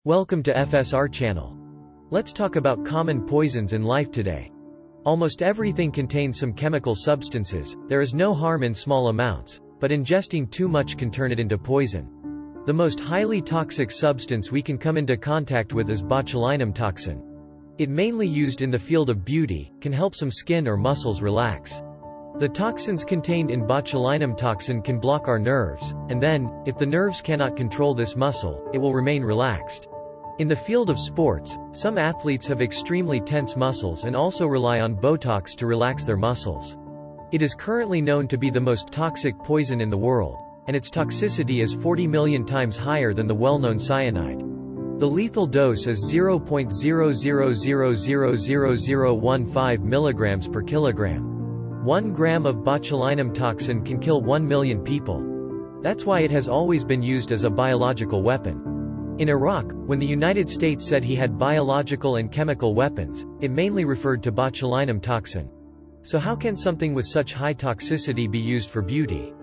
Welcome to FSR channel. Let's talk about common poisons in life today. Almost everything contains some chemical substances. There is no harm in small amounts, but ingesting too much can turn it into poison. The most highly toxic substance we can come into contact with is botulinum toxin. It mainly used in the field of beauty, can help some skin or muscles relax. The toxins contained in botulinum toxin can block our nerves, and then, if the nerves cannot control this muscle, it will remain relaxed. In the field of sports, some athletes have extremely tense muscles and also rely on Botox to relax their muscles. It is currently known to be the most toxic poison in the world, and its toxicity is 40 million times higher than the well-known cyanide. The lethal dose is 0.0000015 mg per kilogram. 1 gram of botulinum toxin can kill 1 million people. That's why it has always been used as a biological weapon. In Iraq, when the United States said he had biological and chemical weapons, it mainly referred to botulinum toxin. So how can something with such high toxicity be used for beauty?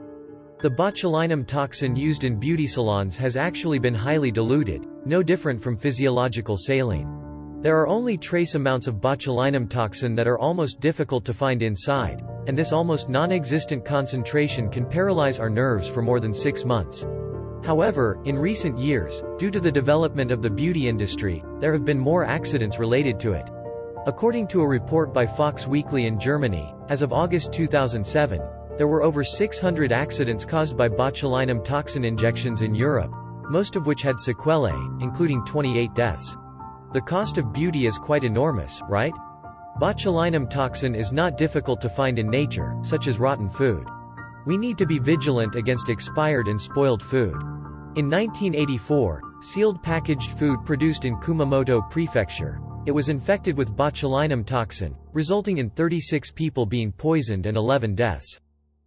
The botulinum toxin used in beauty salons has actually been highly diluted, no different from physiological saline. There are only trace amounts of botulinum toxin that are almost difficult to find inside, and this almost non-existent concentration can paralyze our nerves for more than 6 months. However, in recent years, due to the development of the beauty industry, there have been more accidents related to it. According to a report by Fox Weekly in Germany, as of August 2007, there were over 600 accidents caused by botulinum toxin injections in Europe, most of which had sequelae, including 28 deaths. The cost of beauty is quite enormous, right? Botulinum toxin is not difficult to find in nature, such as rotten food. We need to be vigilant against expired and spoiled food. In 1984, sealed packaged food produced in Kumamoto Prefecture, it was infected with botulinum toxin, resulting in 36 people being poisoned and 11 deaths.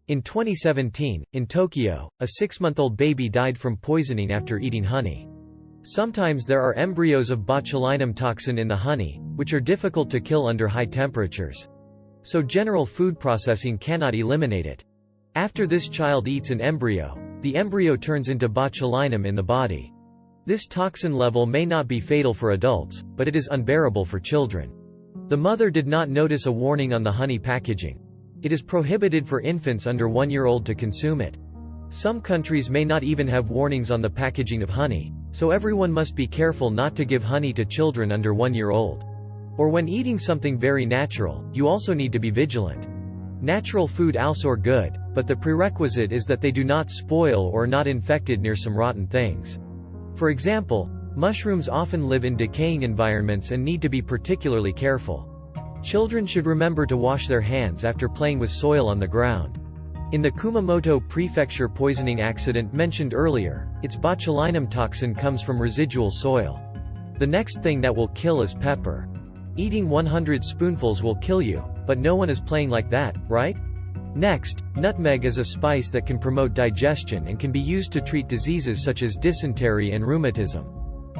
In 2017, in Tokyo, a 6-month-old baby died from poisoning after eating honey. Sometimes there are embryos of botulinum toxin in the honey, which are difficult to kill under high temperatures. So general food processing cannot eliminate it. After this child eats an embryo, the embryo turns into botulinum in the body. This toxin level may not be fatal for adults, but it is unbearable for children. The mother did not notice a warning on the honey packaging. It is prohibited for infants under 1 year old to consume it. Some countries may not even have warnings on the packaging of honey, so everyone must be careful not to give honey to children under 1 year old. Or when eating something very natural, you also need to be vigilant. Natural food also are good, but the prerequisite is that they do not spoil or not infected near some rotten things. For example, mushrooms often live in decaying environments and need to be particularly careful. Children should remember to wash their hands after playing with soil on the ground. In the Kumamoto Prefecture poisoning accident mentioned earlier, its botulinum toxin comes from residual soil. The next thing that will kill is pepper. Eating 100 spoonfuls will kill you, but no one is playing like that, right? Next, nutmeg is a spice that can promote digestion and can be used to treat diseases such as dysentery and rheumatism.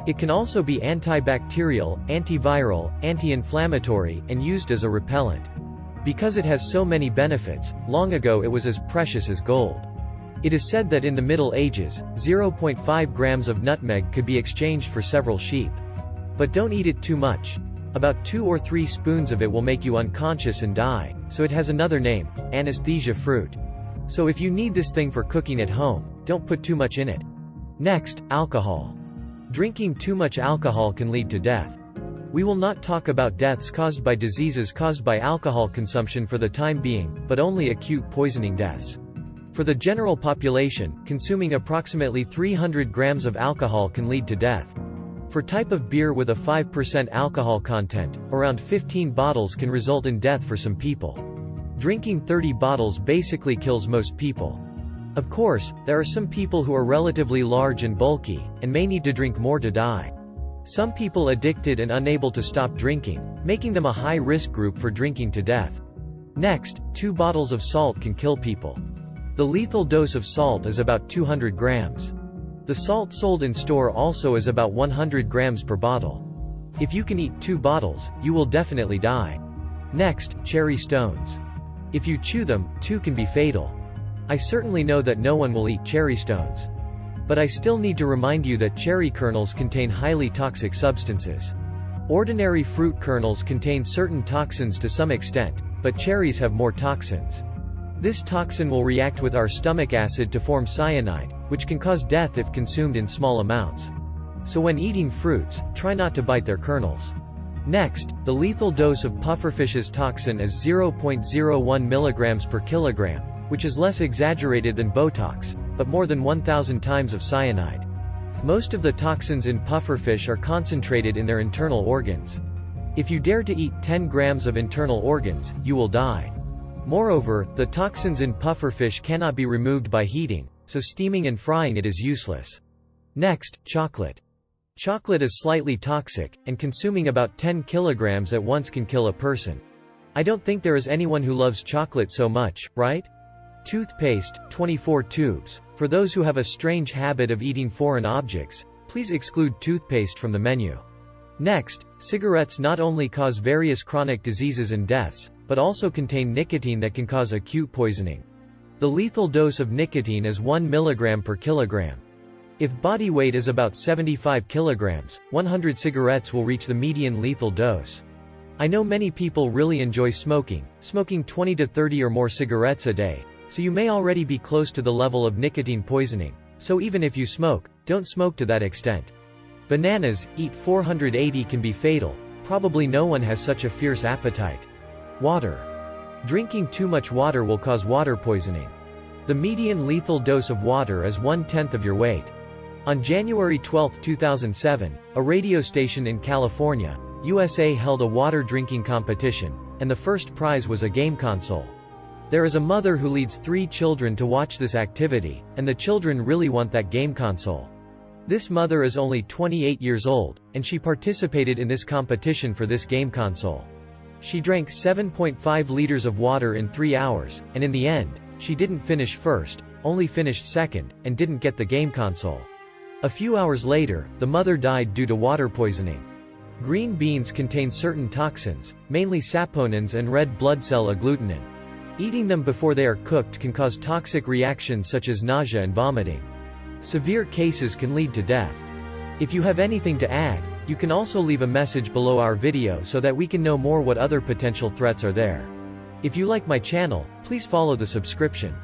It can also be antibacterial, antiviral, anti-inflammatory, and used as a repellent. Because it has so many benefits, long ago it was as precious as gold. It is said that in the Middle Ages, 0.5 grams of nutmeg could be exchanged for several sheep. But don't eat it too much. About 2 or 3 spoons of it will make you unconscious and die, so it has another name, anesthesia fruit. So if you need this thing for cooking at home, don't put too much in it. Next, alcohol. Drinking too much alcohol can lead to death. We will not talk about deaths caused by diseases caused by alcohol consumption for the time being, but only acute poisoning deaths. For the general population, consuming approximately 300 grams of alcohol can lead to death. For type of beer with a 5% alcohol content, around 15 bottles can result in death for some people. Drinking 30 bottles basically kills most people. Of course, there are some people who are relatively large and bulky, and may need to drink more to die. Some people addicted and unable to stop drinking, making them a high-risk group for drinking to death. Next, 2 bottles of salt can kill people. The lethal dose of salt is about 200 grams. The salt sold in store also is about 100 grams per bottle. If you can eat 2 bottles, you will definitely die. Next, cherry stones. If you chew them, 2 can be fatal. I certainly know that no one will eat cherry stones. But I still need to remind you that cherry kernels contain highly toxic substances. Ordinary fruit kernels contain certain toxins to some extent, but cherries have more toxins. This toxin will react with our stomach acid to form cyanide, which can cause death if consumed in small amounts. So when eating fruits, try not to bite their kernels. Next, the lethal dose of pufferfish's toxin is 0.01 mg per kilogram, which is less exaggerated than Botox, but more than 1,000 times of cyanide. Most of the toxins in pufferfish are concentrated in their internal organs. If you dare to eat 10 grams of internal organs, you will die. Moreover, the toxins in pufferfish cannot be removed by heating, so steaming and frying it is useless. Next, chocolate. Chocolate is slightly toxic, and consuming about 10 kilograms at once can kill a person. I don't think there is anyone who loves chocolate so much, right? Toothpaste, 24 tubes. For those who have a strange habit of eating foreign objects, please exclude toothpaste from the menu. Next, cigarettes not only cause various chronic diseases and deaths, but also contain nicotine that can cause acute poisoning. The lethal dose of nicotine is 1 mg per kilogram. If body weight is about 75 kilograms, 100 cigarettes will reach the median lethal dose. I know many people really enjoy smoking 20 to 30 or more cigarettes a day, so you may already be close to the level of nicotine poisoning. So even if you smoke, don't smoke to that extent. Bananas, eat 480 can be fatal. Probably no one has such a fierce appetite. Water. Drinking too much water will cause water poisoning. The median lethal dose of water is 1/10 of your weight. On January 12, 2007, a radio station in California, USA held a water drinking competition, and the first prize was a game console. There is a mother who leads 3 children to watch this activity, and the children really want that game console. This mother is only 28 years old, and she participated in this competition for this game console. She drank 7.5 liters of water in 3 hours, and in the end, she didn't finish first, only finished second, and didn't get the game console. A few hours later, the mother died due to water poisoning. Green beans contain certain toxins, mainly saponins and red blood cell agglutinin. Eating them before they are cooked can cause toxic reactions such as nausea and vomiting. Severe cases can lead to death. If you have anything to add, you can also leave a message below our video so that we can know more what other potential threats are there. If you like my channel, please follow the subscription.